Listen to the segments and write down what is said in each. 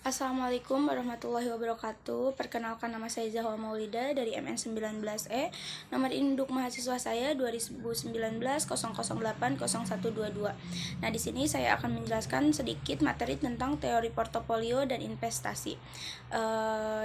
Assalamualaikum warahmatullahi wabarakatuh. Perkenalkan, nama saya Zahwa Maulida dari MN19E. Nomor induk mahasiswa saya 2019 00800122. Nah, di sini saya akan menjelaskan sedikit materi tentang teori portofolio dan investasi.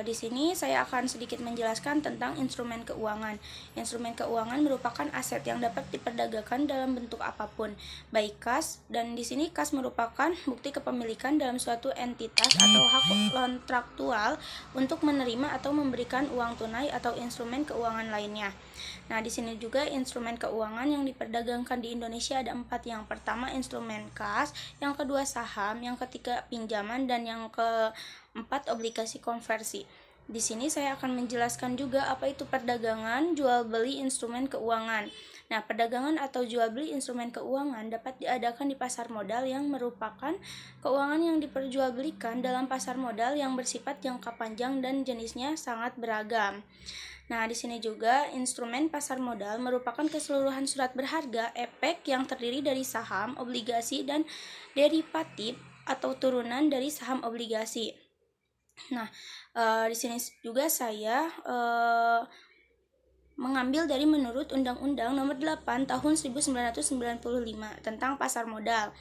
Di sini saya akan sedikit menjelaskan tentang instrumen keuangan. Instrumen keuangan merupakan aset yang dapat diperdagangkan dalam bentuk apapun, baik kas, dan di sini kas merupakan bukti kepemilikan dalam suatu entitas atau hak kontraktual untuk menerima atau memberikan uang tunai atau instrumen keuangan lainnya. Nah, di sini juga instrumen keuangan yang diperdagangkan di Indonesia ada 4. Yang pertama instrumen kas, yang kedua saham, yang ketiga pinjaman, dan yang keempat obligasi konversi. Di sini saya akan menjelaskan juga apa itu perdagangan jual beli instrumen keuangan. Nah, perdagangan atau jual beli instrumen keuangan dapat diadakan di pasar modal yang merupakan keuangan yang diperjualbelikan dalam pasar modal yang bersifat jangka panjang dan jenisnya sangat beragam. Nah, di sini juga instrumen pasar modal merupakan keseluruhan surat berharga efek yang terdiri dari saham, obligasi, dan derivatif atau turunan dari saham obligasi. Nah, di sini juga saya mengambil dari menurut Undang-Undang Nomor 8 Tahun 1995 tentang pasar modal.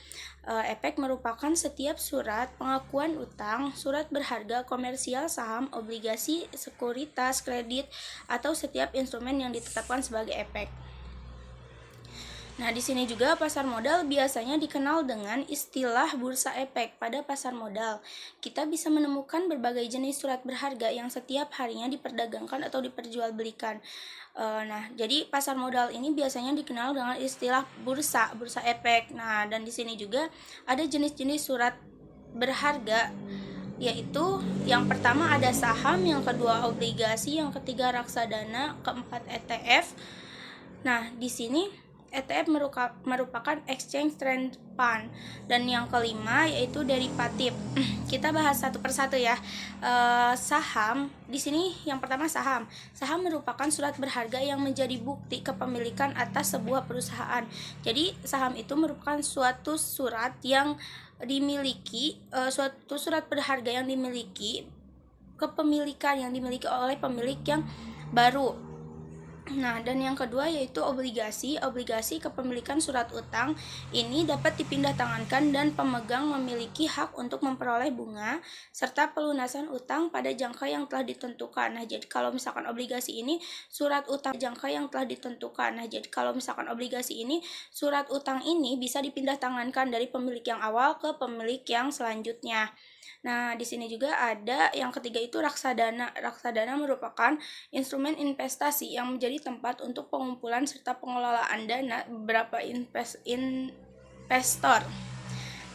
Efek merupakan setiap surat pengakuan utang, surat berharga komersial, saham, obligasi, sekuritas, kredit, atau setiap instrumen yang ditetapkan sebagai efek. Nah, di sini juga pasar modal biasanya dikenal dengan istilah bursa efek. Pada pasar modal, kita bisa menemukan berbagai jenis surat berharga yang setiap harinya diperdagangkan atau diperjualbelikan. Nah, jadi pasar modal ini biasanya dikenal dengan istilah bursa efek. Nah, dan di sini juga ada jenis-jenis surat berharga, yaitu yang pertama ada saham, yang kedua obligasi, yang ketiga reksadana, keempat ETF. Nah, di sini ETF merupakan exchange trade fund, dan yang kelima yaitu derivatif. Kita bahas satu persatu ya. Saham, di sini yang pertama saham. Saham merupakan surat berharga yang menjadi bukti kepemilikan atas sebuah perusahaan. Jadi saham itu merupakan suatu surat yang dimiliki, suatu surat berharga yang dimiliki, kepemilikan yang dimiliki oleh pemilik yang baru. Nah, dan yang kedua yaitu obligasi. Obligasi kepemilikan surat utang ini dapat dipindah tangankan dan pemegang memiliki hak untuk memperoleh bunga serta pelunasan utang pada jangka yang telah ditentukan. Nah, jadi kalau misalkan obligasi ini surat utang jangka yang telah ditentukan. Nah, jadi kalau misalkan obligasi ini surat utang ini bisa dipindah tangankan dari pemilik yang awal ke pemilik yang selanjutnya. Nah, di sini juga ada yang ketiga itu reksadana. Reksadana merupakan instrumen investasi yang menjadi tempat untuk pengumpulan serta pengelolaan dana beberapa investor.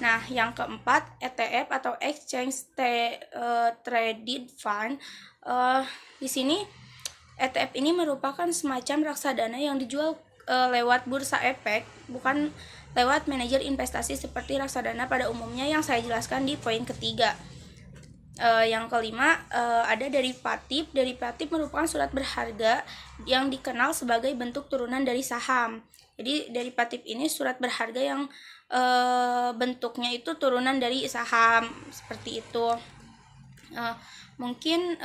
Nah, yang keempat ETF atau Exchange Traded Fund. Di sini ETF ini merupakan semacam reksadana yang dijual lewat bursa efek, bukan lewat manajer investasi seperti reksadana pada umumnya yang saya jelaskan di poin ketiga. Yang kelima ada derivatif. Derivatif merupakan surat berharga yang dikenal sebagai bentuk turunan dari saham. Jadi derivatif ini surat berharga yang bentuknya itu turunan dari saham, seperti itu. Mungkin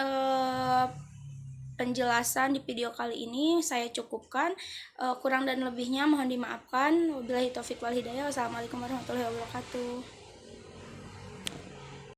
penjelasan di video kali ini saya cukupkan. Kurang dan lebihnya mohon dimaafkan. Wabillahi taufiq wal hidayah. Wassalamualaikum warahmatullahi wabarakatuh.